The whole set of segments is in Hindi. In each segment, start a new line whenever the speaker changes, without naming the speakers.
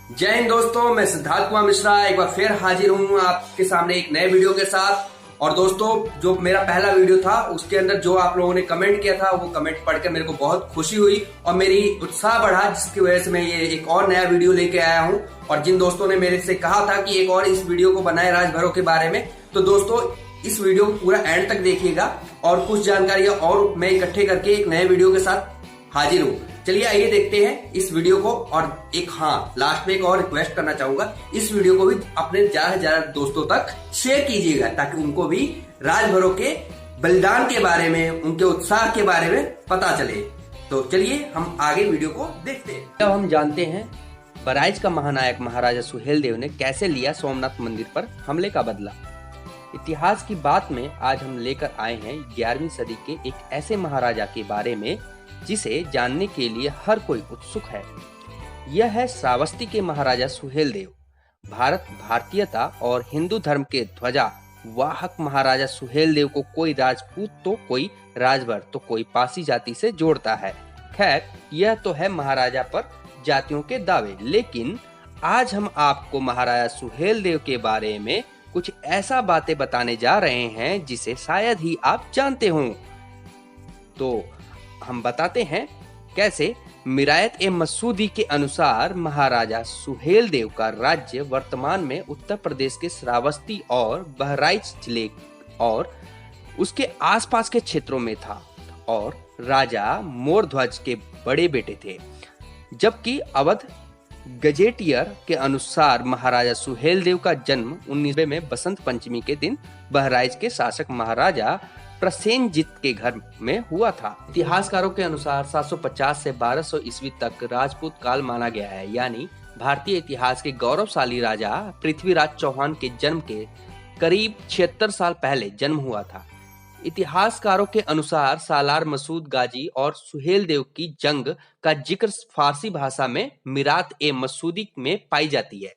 जय हिंद दोस्तों, मैं सिद्धार्थ कुमार मिश्रा एक बार फिर हाजिर हूँ आपके सामने एक नए वीडियो के साथ। और दोस्तों, जो मेरा पहला वीडियो था उसके अंदर जो आप लोगों ने कमेंट किया था वो कमेंट पढ़कर मेरे को बहुत खुशी हुई और मेरी उत्साह बढ़ा, जिसकी वजह से मैं ये एक और नया वीडियो लेके आया हूँ। और जिन दोस्तों ने मेरे से कहा था कि एक और इस वीडियो को बनाए राजभरों के बारे में, तो दोस्तों इस वीडियो को पूरा एंड तक देखिएगा और कुछ जानकारियां और मैं इकट्ठे करके एक नए वीडियो के साथ हाजिर हूँ। चलिए आइए देखते हैं इस वीडियो को। और एक लास्ट में एक और रिक्वेस्ट करना चाहूंगा, इस वीडियो को भी अपने ज्यादा से ज्यादा दोस्तों तक शेयर कीजिएगा ताकि उनको भी राजभरों के बलिदान के बारे में, उनके उत्साह के बारे में पता चले। तो चलिए हम आगे वीडियो को देखते हैं। अब हम जानते हैं बहराइच का महानायक महाराजा सुहेलदेव ने कैसे लिया सोमनाथ मंदिर पर हमले का बदला। इतिहास की बात में आज हम लेकर आए हैं 11वीं सदी के एक ऐसे महाराजा के बारे में जिसे जानने के लिए हर कोई उत्सुक है। यह है श्रावस्ती के महाराजा सुहेलदेव। भारतीयता और हिंदू धर्म के ध्वजा वाहक महाराजा सुहेलदेव को कोई राजपूत तो कोई राजभर तो कोई पासी जाति से जोड़ता है। खैर, यह तो है महाराजा पर जातियों के दावे, लेकिन आज हम आपको महाराजा सुहेलदेव के बारे में कुछ ऐसा बातें बताने जा रहे हैं जिसे शायद ही आप जानते हों। तो हम बताते हैं कैसे। मिरायत ए मसूदी के अनुसार महाराजा सुहेलदेव का राज्य वर्तमान में उत्तर प्रदेश के श्रावस्ती और बहराइच जिले और उसके आसपास के क्षेत्रों में था और राजा मोरध्वज के बड़े बेटे थे। जबकि अवध गजेटियर के अनुसार महाराजा सुहेलदेव का जन्म 19 में बसंत पंचमी के दिन बहराइच के शासक महाराजा प्रसेनजीत के घर में हुआ था। इतिहासकारों के अनुसार 750 से 1200 ईस्वी तक राजपूत काल माना गया है, यानी भारतीय इतिहास के गौरवशाली राजा पृथ्वीराज चौहान के जन्म के करीब 76 साल पहले जन्म हुआ था। इतिहासकारों के अनुसार सालार मसूद गाजी और सुहेलदेव की जंग का जिक्र फारसी भाषा में मिरात ए मसूदी में पाई जाती है।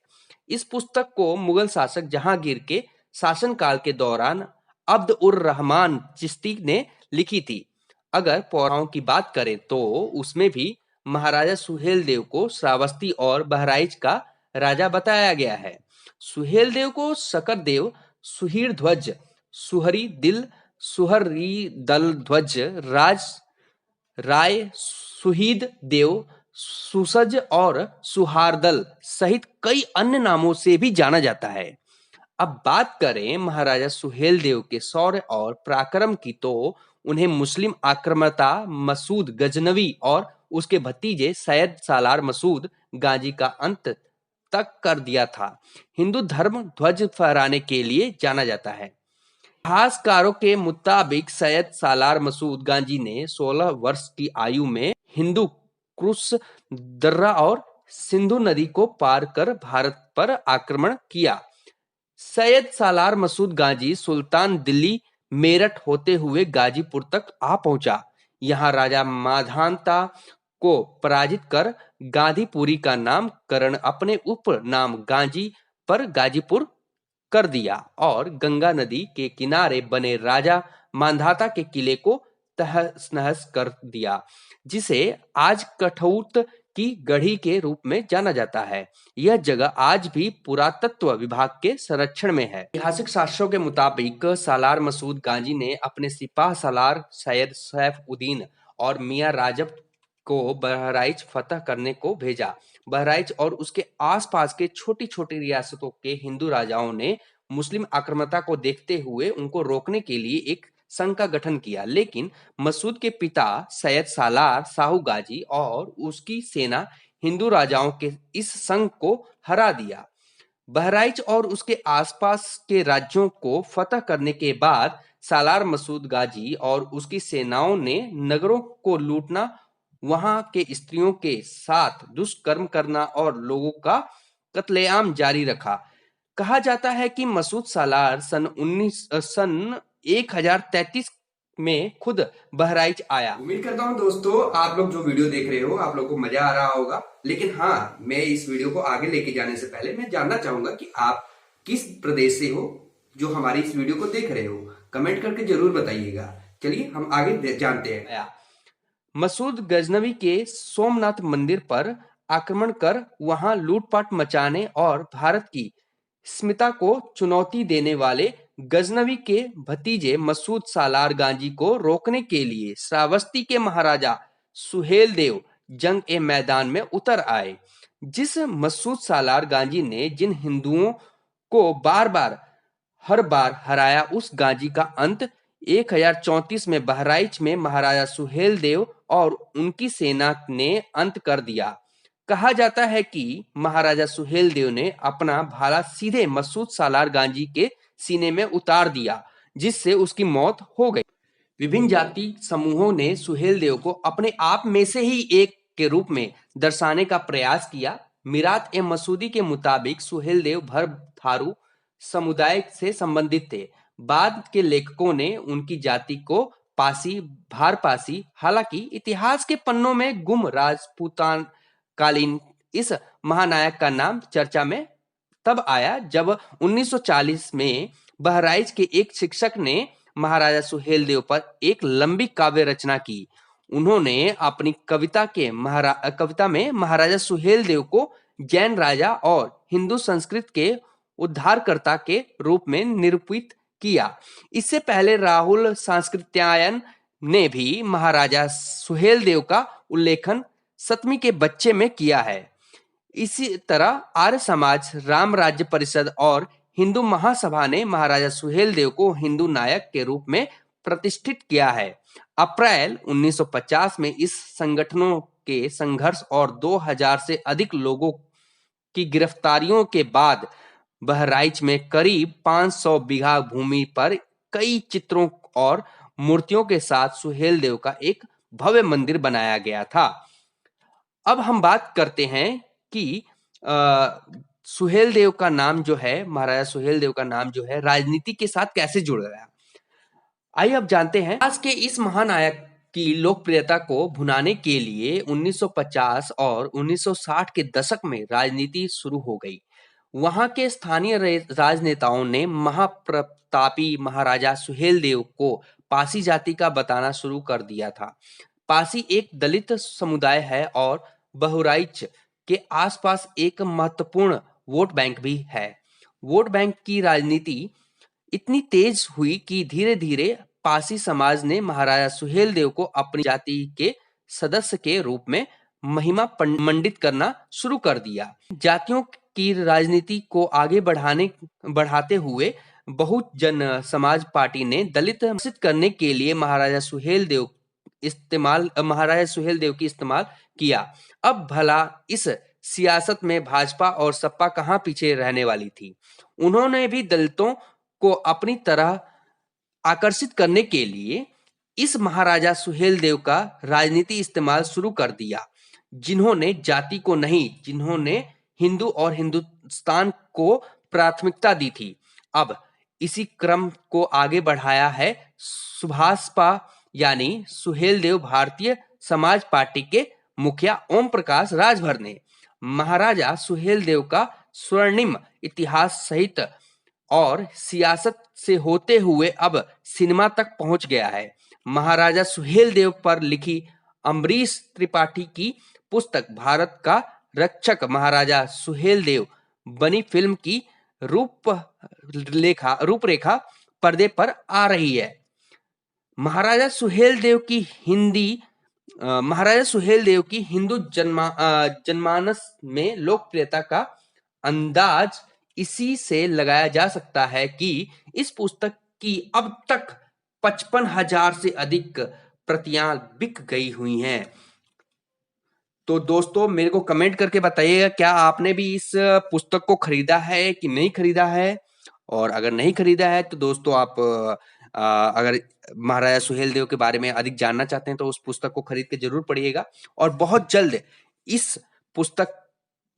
इस पुस्तक को मुगल शासक जहांगीर के शासनकाल के दौरान अब्द उर रहमान चिश्ती ने लिखी थी। अगर पौराणों की बात करें तो उसमें भी महाराजा सुहेलदेव को श्रावस्ती और बहराइच का राजा बताया गया है। सुहेलदेव को शकरदेव, सुहीर ध्वज, सुहरी दिल, सुहरी दल ध्वज, राय, सुहीद देव, सुसज और सुहारदल सहित कई अन्य नामों से भी जाना जाता है। अब बात करें महाराजा सुहेलदेव के शौर्य और पराक्रम की, तो उन्हें मुस्लिम आक्रामकता मसूद गजनवी और उसके भतीजे सैयद सालार मसूद गाजी का अंत तक कर दिया था। हिंदू धर्म ध्वज फहराने के लिए जाना जाता है। इतिहासकारों के मुताबिक सैयद सालार मसूद गाजी ने 16 वर्ष की आयु में हिंदू क्रुस, दर्रा और सिंधु नदी को पार कर भारत पर आक्रमण किया। सैयद सालार मसूद गाजी सुल्तान दिल्ली मेरठ होते हुए गाजीपुर तक आ पहुंचा। यहां राजा माधानता को पराजित कर गांधीपुरी का नामकरण अपने उपनाम गाजी पर गाजीपुर कर दिया और गंगा नदी के किनारे बने राजा मांधाता के किले को तहस नहस कर दिया, जिसे आज कठौत की गढ़ी के रूप में जाना जाता है। यह जगह आज भी पुरातत्व विभाग के संरक्षण में है। ऐतिहासिक शास्त्रों के मुताबिक सालार मसूद गाजी ने अपने सिपाह सालार सैयद सैफउद्दीन और मियां राजब को बहराइच फतह करने को भेजा। बहराइच और उसके आसपास के छोटी छोटी रियासतों के हिंदू राजाओं ने मुस्लिम आक्रामकता को देखते हुए उनको रोकने के लिए एक संघ का गठन किया, लेकिन मसूद के पिता सैयद सालार साहू गाजी और उसकी सेना हिंदू राजाओं के इस संघ को हरा दिया। बहराइच और उसके आसपास के राज्यों को फतह करने के बाद सालार मसूद गाजी और उसकी सेनाओं ने नगरों को लूटना, वहां के स्त्रियों के साथ दुष्कर्म करना और लोगों का कत्लेआम जारी रखा। कहा जाता है कि मसूद सालार सन 1033 में खुद बहराइच आया। उम्मीद करता हूं दोस्तों आप लोग जो वीडियो देख रहे हो आप लोग को मजा आ रहा होगा, लेकिन मैं इस वीडियो को आगे लेके जाने से पहले मैं जानना चाहूंगा कि आप किस प्रदेश से हो जो हमारी इस वीडियो को देख रहे हो। कमेंट करके जरूर बताइएगा। चलिए हम आगे जानते हैं। मसूद गजनवी के सोमनाथ मंदिर पर आक्रमण कर वहां लूटपाट मचाने और भारत की स्मिता को चुनौती देने वाले गजनवी के भतीजे मसूद सालार गांजी को रोकने के लिए श्रावस्ती के महाराजा सुहेल देव जंग ए मैदान में उतर आए। जिस मसूद सालार गांजी ने जिन हिंदुओं को हर बार हराया, उस गांजी का अंत 1034 में बहराइच में महाराजा सुहेल देव और उनकी सेना ने अंत कर दिया। कहा जाता है कि महाराजा सुहेल देव ने अपना भाला सीधे मसूद सालार गांजी के सीने में उतार दिया, जिससे उसकी मौत हो गई। विभिन्न जाति समूहों ने सुहेल देव को अपने आप में से ही एक के रूप में दर्शाने का प्रयास किया। मिरात ए मसूदी के मुताबिक सुहेल देव भर थारू समुदाय से संबंधित थे। बाद के लेखकों ने उनकी जाति को पासी, भारपासी, हालांकि इतिहास के पन्नों में गुम राजपूतान कालीन इस महानायक का नाम चर्चा में तब आया जब 1940 में बहराइच के एक शिक्षक ने महाराजा सुहेल देव पर एक लंबी काव्य रचना की। उन्होंने अपनी कविता में महाराजा सुहेल देव को जैन राजा और हिंदू संस्कृत के उद्धारकर्ता के रूप में निरूपित किया। इससे पहले राहुल सांस्कृत्यायन ने भी महाराजा सुहेल देव का उल्लेखन 7वीं के बच्चे में किया है। इसी तरह आर्य समाज, राम राज्य परिषद और हिंदू महासभा ने महाराजा सुहेल देव को हिंदू नायक के रूप में प्रतिष्ठित किया है। अप्रैल 1950 में इस संगठनों के संघर्ष और 2000 से अधिक लोगों की गिरफ्तारियों के बाद बहराइच में करीब 500 बीघा भूमि पर कई चित्रों और मूर्तियों के साथ सुहेल देव का एक भव्य मंदिर बनाया गया था। अब हम बात करते हैं कि सुहेल देव का नाम जो है, महाराजा सुहेल देव का नाम जो है राजनीति के साथ कैसे जुड़ गया। आइए अब जानते हैं। आज के इस महानायक की लोकप्रियता को भुनाने के लिए 1950 और 1960 के दशक में राजनीति शुरू हो गई। वहां के स्थानीय राजनेताओं ने महाप्रतापी महाराजा सुहेल देव को पासी जाति का बताना शुरू कर दिया था। पासी एक दलित समुदाय है और बहराइच के आसपास एक महत्वपूर्ण वोट बैंक भी है। वोट बैंक की राजनीति इतनी तेज हुई कि धीरे धीरे पासी समाज ने महाराजा सुहेल देव को अपनी जाति के सदस्य के रूप में महिमा मंडित करना शुरू कर दिया। जातियों की राजनीति को आगे बढ़ाते हुए बहुजन समाज पार्टी ने दलित शासित करने के लिए महाराजा सुहेल देव की इस्तेमाल किया। अब भला इस सियासत में भाजपा और सपा कहां पीछे रहने वाली थी। उन्होंने भी दलितों को अपनी तरह आकर्षित करने के लिए इस महाराजा सुहेल देव का राजनीति इस्तेमाल शुरू कर दिया, जिन्होंने जाति को नहीं, जिन्होंने हिंदू और हिंदुस्तान को प्राथमिकता दी थी। अब इसी क्रम को आगे बढ़ाया है सुभाषपा यानी सुहेल देव भारतीय समाज पार्टी के मुखिया ओम प्रकाश राजभर ने। महाराजा सुहेल देव का स्वर्णिम इतिहास सहित और सियासत से होते हुए अब सिनेमा तक पहुंच गया है। महाराजा सुहेल देव पर लिखी अम्बरीश त्रिपाठी की पुस्तक भारत का रक्षक महाराजा सुहेल देव बनी फिल्म की रूपरेखा पर्दे पर आ रही है। महाराजा सुहेल देव की हिंदू जनमानस में लोकप्रियता का अंदाज इसी से लगाया जा सकता है कि इस पुस्तक की अब तक 55,000 से अधिक प्रतियां बिक गई हुई हैं। तो दोस्तों मेरे को कमेंट करके बताइएगा, क्या आपने भी इस पुस्तक को खरीदा है कि नहीं खरीदा है। और अगर नहीं खरीदा है तो दोस्तों आप अगर महाराजा सुहेल देव के बारे में अधिक जानना चाहते हैं तो उस पुस्तक को खरीद के जरूर पढ़िएगा। और बहुत जल्द इस पुस्तक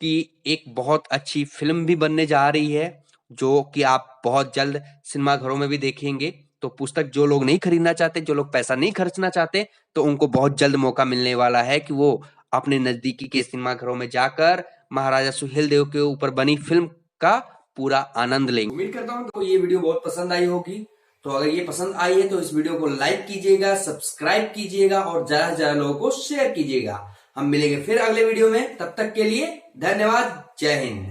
की एक बहुत अच्छी फिल्म भी बनने जा रही है, जो कि आप बहुत जल्द सिनेमा घरों में भी देखेंगे। तो पुस्तक जो लोग नहीं खरीदना चाहते, जो लोग पैसा नहीं खर्चना चाहते, तो उनको बहुत जल्द मौका मिलने वाला है कि वो अपने नजदीकी के सिनेमा घरों में जाकर महाराजा सुहेल देव के ऊपर बनी फिल्म का पूरा आनंद लेंगे। उम्मीद करता हूं तो ये वीडियो बहुत पसंद आई होगी। तो अगर ये पसंद आई है तो इस वीडियो को लाइक कीजिएगा, सब्सक्राइब कीजिएगा और ज्यादा से ज्यादा लोगों को शेयर कीजिएगा। हम मिलेंगे फिर अगले वीडियो में, तब तक के लिए धन्यवाद। जय हिंद।